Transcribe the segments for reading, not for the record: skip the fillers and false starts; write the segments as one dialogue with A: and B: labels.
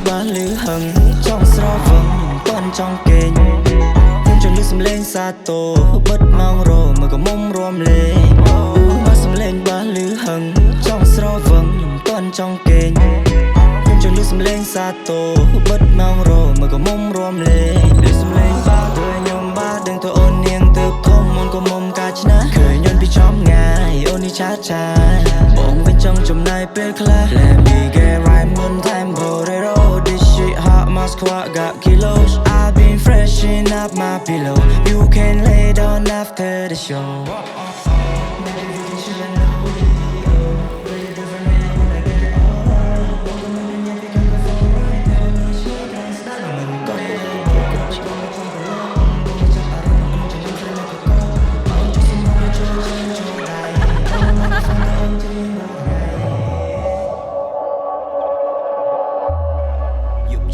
A: បាលឺហឹងចង់ស្រវឹងមិនទាន់ចង់គេងខ្ញុំចង់លឺសំឡេងសាទរបិទម៉ោងរមើលក៏មុំរួមលេងបើសំឡេងបាលឺហឹងចង់ស្រវឹងមិនទាន់ចង់គេងខ្ញុំចង់លឺសំឡេងសាទរបិទម៉ោងរមើលក៏មុំរួមលេងលឺសំឡេងបាធ្វើខ្ញុំបាដឹងទៅអូននាងទៅធំមុនក៏មុំកាឆ្នាឃើញយន់ពីចំងាយអូននេះឆាឆាបងវិញចង់ចំណាយពេលខ្លះ Let me get right on tempo this shit hot Moscow got kilos I've been freshening up my pillow You can lay down after the show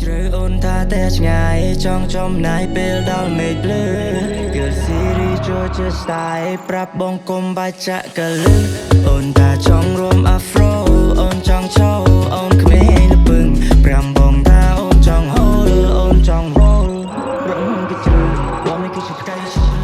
A: ជ្រើអូនថាតែឆ្ងាយចង់ចំណាយពេលដល់មេឃភ្លឺគឺស៊ីរីចូលជា style ប្រាប់បងគុំបាច់ចាក់កលឹះអូនថាចង់រួម afro អូនចង់ឈោអូនក្មេងលពឹងប្រាំបងថាអូនចង់ហូលអូនចង់ roll រំគេជ្រឹងបងនេះគឺជាផ្កាយ